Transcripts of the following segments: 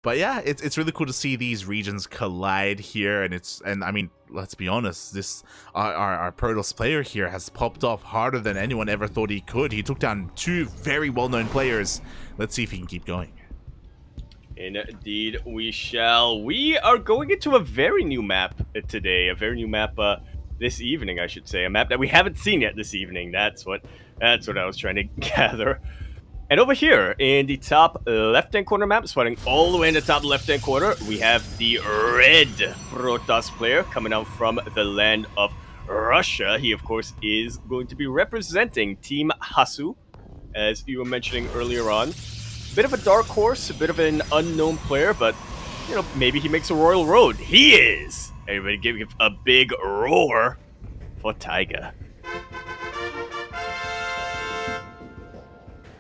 But yeah, it's really cool to see these regions collide here, and I mean, let's be honest, this our Protoss player here has popped off harder than anyone ever thought he could. He took down two very well-known players. Let's see if he can keep going. Indeed, we shall. We are going into a very new map today, a very new map this evening, I should say, a map that we haven't seen yet this evening. That's what I was trying to gather. And over here, in the top left-hand corner map, spotting all the way in the top left-hand corner, we have the red Protoss player coming out from the land of Russia. He, of course, is going to be representing Team Hasu, as you were mentioning earlier on. Bit of a dark horse, a bit of an unknown player, but, you know, maybe he makes a royal road. He is! Everybody give a big roar for Tiger.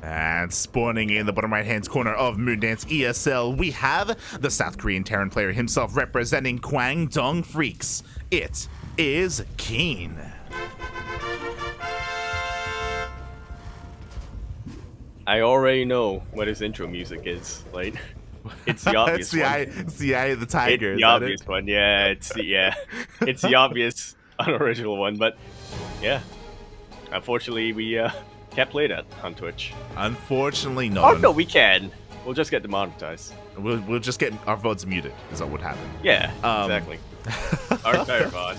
And spawning in the bottom right-hand corner of Moondance ESL, we have the South Korean Terran player himself representing Kwangdong Freaks. It is KeeN. I already know what his intro music is. Like, it's the obvious one. It's the Eye of the Tiger. It's the obvious one. Yeah, it's the obvious unoriginal one. But yeah, unfortunately, we can't play that on Twitch. Unfortunately, no. Oh no, we can. We'll just get demonetized. We'll just get our VODs muted. Is what would happen. Yeah, exactly. Our entire VOD.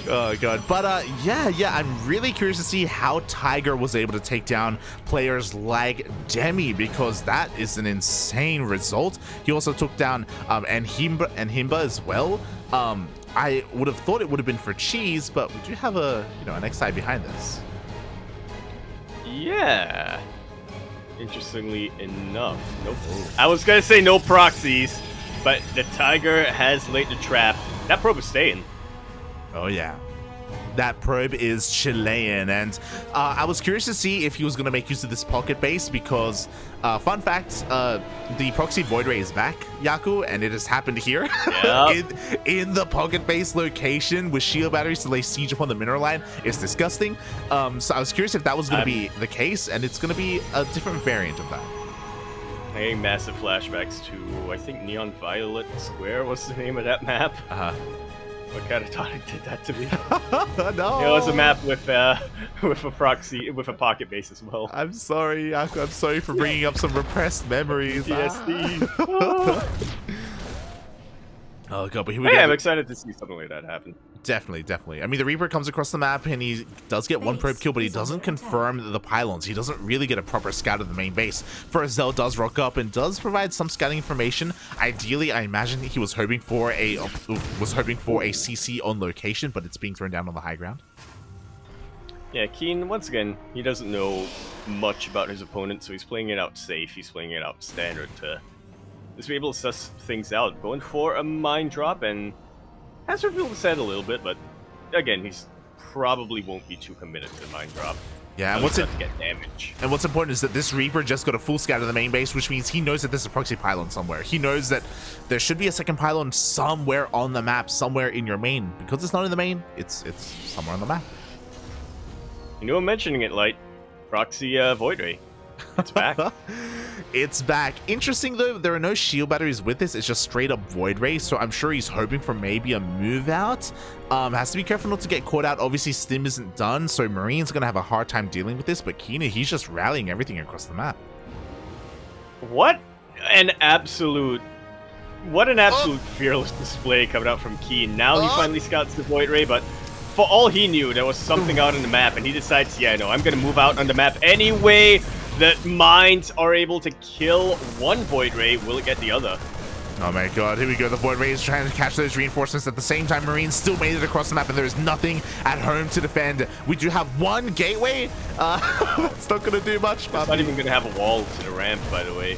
Oh god, but yeah, I'm really curious to see how Tiger was able to take down players like Demi, because that is an insane result. He also took down and Himba as well. I would have thought it would have been for Cheese, but we do have an XI behind this. Yeah. Interestingly enough, nope. I was gonna say no proxies, but the Tiger has laid the trap. That probe is staying. Oh yeah, that probe is Chilean, and I was curious to see if he was going to make use of this pocket base, because fun fact, the proxy void ray is back, Yaku, and it has happened here. Yep. in the pocket base location with shield batteries to lay siege upon the mineral line. It's disgusting. So I was curious if that was going to be the case, and it's going to be a different variant of that. Getting massive flashbacks to, I think, Neon Violet Square was the name of that map. I kind of thought it did that to me. No. It was a map with a proxy, with a pocket base as well. I'm sorry, Yaku. I'm sorry for bringing up some repressed memories. PTSD. Oh god, but here we go. go. I'm excited to see something like that happen. Definitely. I mean, the Reaper comes across the map and he does get one probe kill, but he doesn't confirm the pylons. He doesn't really get a proper scout of the main base. Zell does rock up and does provide some scouting information. Ideally, I imagine he was hoping for a CC on location, but it's being thrown down on the high ground. Yeah, KeeN, once again, he doesn't know much about his opponent, so he's playing it out safe. He's playing it out standard to just be able to suss things out. Going for a mine drop, and has revealed his head a little bit, but again, he's probably won't be too committed to the mine drop. Yeah, and to get damage. And what's important is that this Reaper just got a full scout of the main base, which means he knows that there's a proxy pylon somewhere. He knows that there should be a second pylon somewhere on the map, somewhere in your main. Because it's not in the main, it's somewhere on the map. You know, I'm mentioning it, Light. Proxy Void Ray. It's back. It's back. Interesting though, there are no shield batteries with this. It's just straight up Void Ray, so I'm sure he's hoping for maybe a move out. Has to be careful not to get caught out. Obviously Stim isn't done, so Marine's gonna have a hard time dealing with this, but KeeN, he's just rallying everything across the map. What an absolute fearless display coming out from KeeN. Now he finally scouts the Void Ray, but for all he knew, there was something out on the map, and he decides, yeah, no, I'm gonna move out on the map anyway. The mines are able to kill one Void Ray. Will it get the other? Oh my god, here we go. The Void Ray is trying to catch those reinforcements. At the same time, Marines still made it across the map, and there is nothing at home to defend. We do have one gateway. It's not going to do much. It's not even going to have a wall to the ramp, by the way.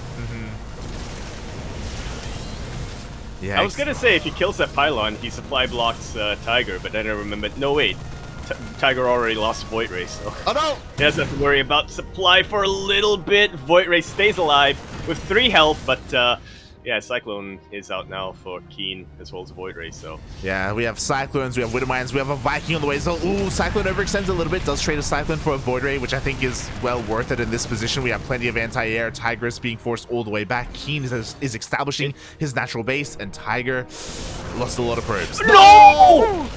Yeah, I was going to say, if he kills that pylon, he supply blocks Tiger, but then I remembered, no, wait. Tiger already lost Void Ray, so oh no! He doesn't have to worry about supply for a little bit. Void Ray stays alive with 3 health, but Yeah, Cyclone is out now for KeeN as well as Void Ray, so... Yeah, we have Cyclones, we have Widowmines, we have a Viking on the way. So, ooh, Cyclone overextends a little bit. Does trade a Cyclone for a Void Ray, which I think is well worth it in this position. We have plenty of anti-air. Tiger is being forced all the way back. KeeN is establishing his natural base, and Tiger lost a lot of probes. No!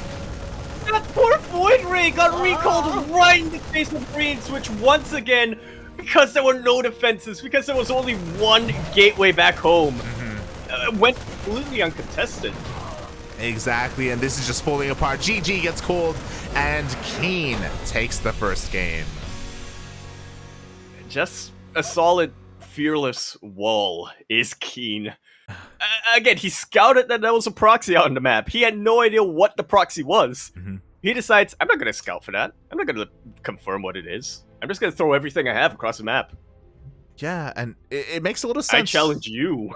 That poor Void Ray got recalled right in the face of Green Switch once again because there were no defenses, because there was only one gateway back home. Went completely uncontested. Exactly, and this is just falling apart. GG gets called, and KeeN takes the first game. Just a solid, fearless wall is KeeN. Again, he scouted that there was a proxy out on the map. He had no idea what the proxy was. He decides, I'm not going to scout for that. I'm not going to confirm what it is. I'm just going to throw everything I have across the map. Yeah, and it makes a lot of sense. I challenge you.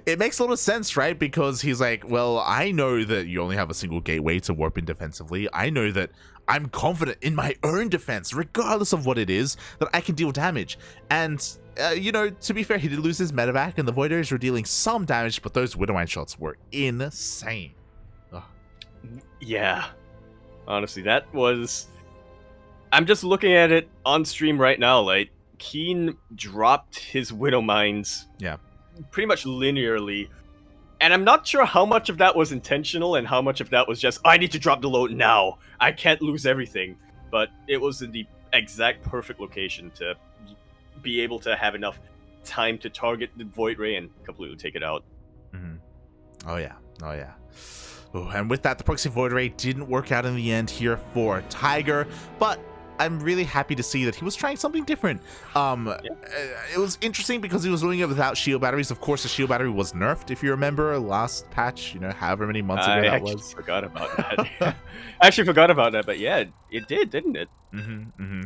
It makes a lot of sense, right? Because he's like, well, I know that you only have a single gateway to warp in defensively. I know that I'm confident in my own defense, regardless of what it is, that I can deal damage. And, you know, to be fair, he did lose his medevac, and the Void Rays were dealing some damage, but those Widowmine shots were insane. Ugh. Yeah. Honestly, that was... I'm just looking at it on stream right now, like, KeeN dropped his Widowmines pretty much linearly, and I'm not sure how much of that was intentional and how much of that was just, I need to drop the load now, I can't lose everything, but it was in the exact perfect location to be able to have enough time to target the Void Ray and completely take it out. Oh yeah, oh yeah. Oh, and with that, the proxy Void Ray didn't work out in the end here for Tiger, but I'm really happy to see that he was trying something different. It was interesting because he was doing it without shield batteries. Of course, the shield battery was nerfed, if you remember, last patch, you know, however many months ago that was. I forgot about that. I actually forgot about that, but yeah, it did, didn't it?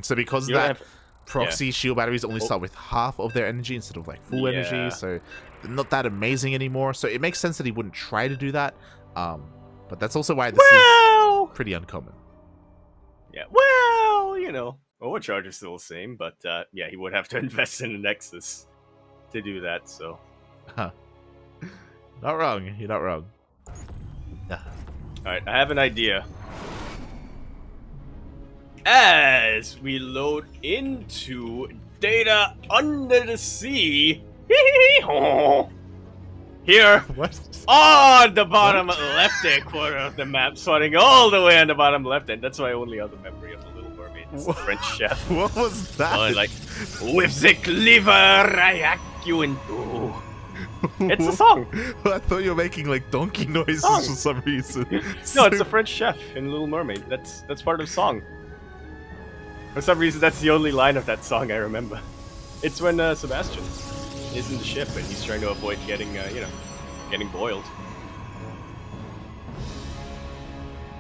So because of that, proxy shield batteries only start with half of their energy instead of like full energy, so they're not that amazing anymore. So it makes sense that he wouldn't try to do that. But that's also why this is pretty uncommon. Yeah, well, you know, overcharge is still the same, but yeah, he would have to invest in a Nexus to do that, so. Not wrong, you're not wrong. Alright, I have an idea. As we load into Data Under the Sea, here, on the bottom left-hand corner of the map, spawning all the way on the bottom left-hand. That's my only other memory of the Little Mermaid. It's the French chef. What was that? Oh, like, with the cleaver, I hack you in two. It's a song. I thought you were making like donkey noises for some reason. No, it's the French chef in Little Mermaid. That's part of the song. For some reason, that's the only line of that song I remember. It's when Sebastian is in the ship and he's trying to avoid getting, you know, getting boiled.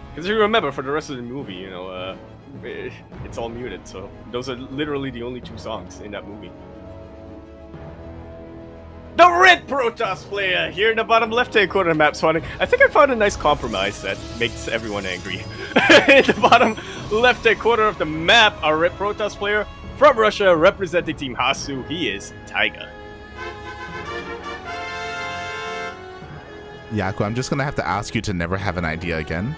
Because you remember, for the rest of the movie, you know, it's all muted, so those are literally the only two songs in that movie. The red Protoss player here in the bottom left-hand corner of the map spawning. I think I found a nice compromise that makes everyone angry. In the bottom left-hand corner of the map, our red Protoss player from Russia representing Team Hasu, he is Tiger. Yaku, I'm just gonna have to ask you to never have an idea again.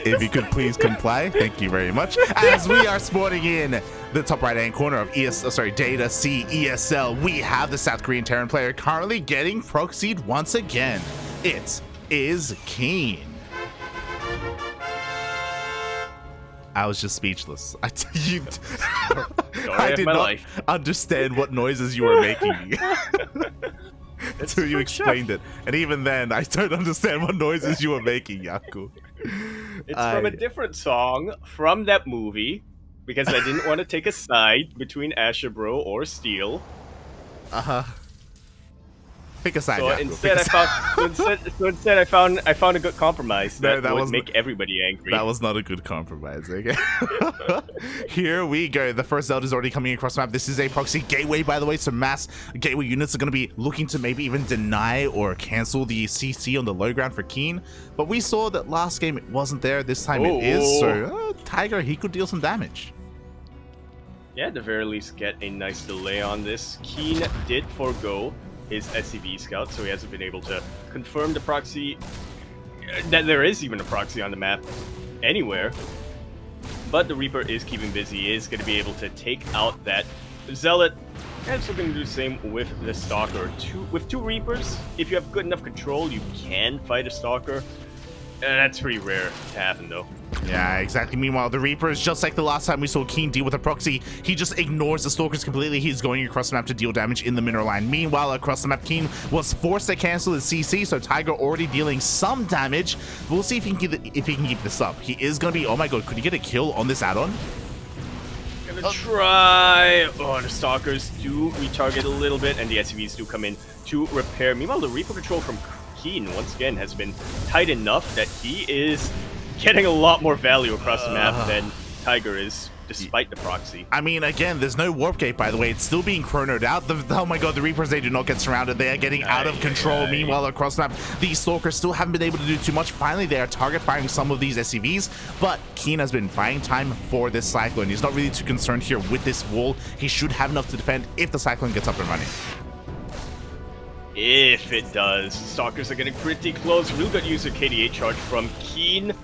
If you could please comply, thank you very much. As we are spawning in the top right-hand corner of Data C ESL, we have the South Korean Terran player currently getting proxied once again. It is KeeN. I was just speechless. I did not understand what noises you were making until you explained it. And even then, I don't understand what noises you were making, Yaku. It's from a different song from that movie, because I didn't want to take a side between Asherbro or Steel. Pick a side. So instead, I found a good compromise that would make everybody angry. That was not a good compromise. Okay. Here we go. The first Zelda is already coming across the map. This is a proxy gateway, by the way. So mass gateway units are going to be looking to maybe even deny or cancel the CC on the low ground for KeeN. But we saw that last game it wasn't there. This time it is. So Tiger, he could deal some damage. yeah, at the very least get a nice delay on this. KeeN did forego his SCV scout, so he hasn't been able to confirm the proxy, that there is even a proxy on the map anywhere. But the Reaper is keeping busy, he is going to be able to take out that Zealot, and so going to do the same with the Stalker. With two Reapers, if you have good enough control, you can fight a Stalker. That's pretty rare to happen, though. Yeah, exactly. Meanwhile, the Reapers, just like the last time we saw KeeN deal with a proxy, he just ignores the Stalkers completely. He's going across the map to deal damage in the mineral line. Meanwhile, across the map, KeeN was forced to cancel his CC, so Tiger already dealing some damage. We'll see if he can keep this up. He is going to be, oh my god, could he get a kill on this add-on? Gonna try. Oh, the Stalkers do retarget a little bit, and the SCVs do come in to repair. Meanwhile, the Reaper control from KeeN, once again, has been tight enough that he is getting a lot more value across the map than Tiger is, despite the proxy. I mean, again, there's no warp gate, by the way. It's still being chronoed out. Oh my god, the Reapers, they do not get surrounded. They are getting out of control. Meanwhile, across the map, these Stalkers still haven't been able to do too much. Finally, they are target firing some of these SCVs, but KeeN has been buying time for this Cyclone. He's not really too concerned here with this wall. He should have enough to defend if the Cyclone gets up and running. If it does. Stalkers are getting pretty close. Real good use of KDA charge from KeeN.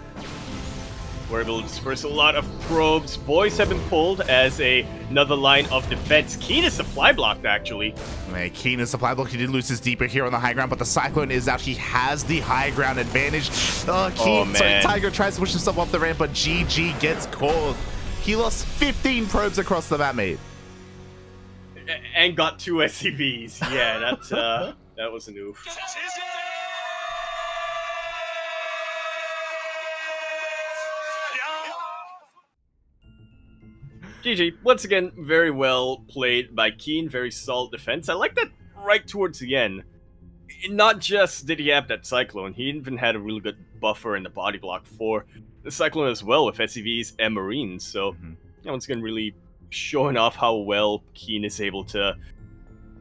We're able to disperse a lot of probes. Boys have been pulled as another line of defense. KeeN is supply blocked, actually. Okay, KeeN is supply blocked. He did lose his deeper here on the high ground, but the Cyclone is out. He has the high ground advantage. KeeN, sorry, Tiger tries to push himself off the ramp, but GG gets called. He lost 15 probes across the map, mate. And got 2 SCVs. Yeah, that's that was an oof. GG. Once again, very well played by KeeN. Very solid defense. I like that right towards the end. Not just did he have that Cyclone, he even had a really good buffer in the body block for the Cyclone as well with SCVs and Marines. So, yeah, once again, really showing off how well KeeN is able to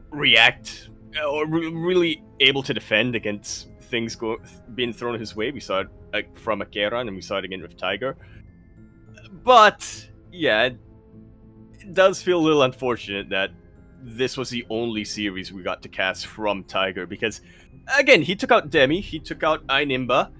react, or really able to defend against things being thrown his way. We saw it from Akeran, and we saw it again with Tiger. But, yeah, it does feel a little unfortunate that this was the only series we got to cast from Tiger, because, again, he took out Demi, he took out Ainimba,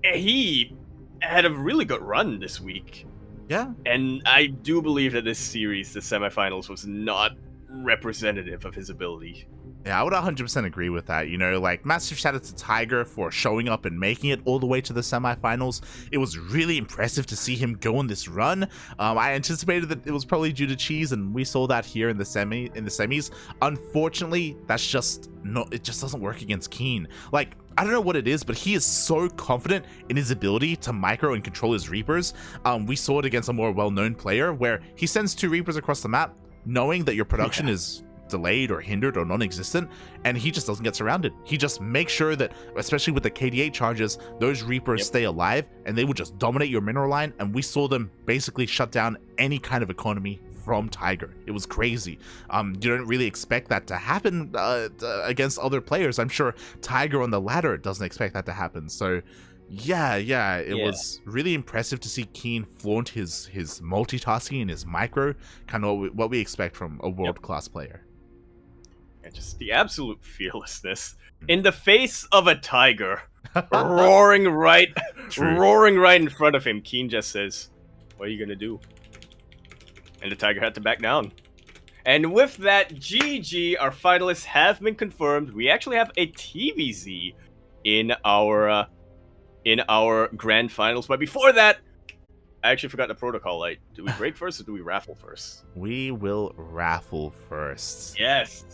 and he had a really good run this week. Yeah. And I do believe that this series, the semifinals, was not representative of his ability. Yeah, I would 100% agree with that. You know, like, massive shout out to Tiger for showing up and making it all the way to the semifinals. It was really impressive to see him go on this run. I anticipated that it was probably due to cheese, and we saw that here in the semis. Unfortunately, that's just it just doesn't work against KeeN. Like, I don't know what it is, but he is so confident in his ability to micro and control his Reapers. We saw it against a more well-known player where he sends 2 Reapers across the map, knowing that your production is delayed or hindered or non-existent, and he just doesn't get surrounded. He just makes sure that, especially with the KDA charges, those Reapers stay alive, and they will just dominate your mineral line, and we saw them basically shut down any kind of economy from Tiger. It was crazy. You don't really expect that to happen against other players. I'm sure Tiger on the ladder doesn't expect that to happen. So yeah, it was really impressive to see KeeN flaunt his multitasking and his micro, kind of what we expect from a world-class player. And just the absolute fearlessness in the face of a Tiger roaring right in front of him. KeeN just says, "What are you gonna do?" And the Tiger had to back down. And with that, GG, our finalists have been confirmed. We actually have a TVZ in our grand finals. But before that, I actually forgot the protocol light. Do we break first or do we raffle first? We will raffle first. Yes.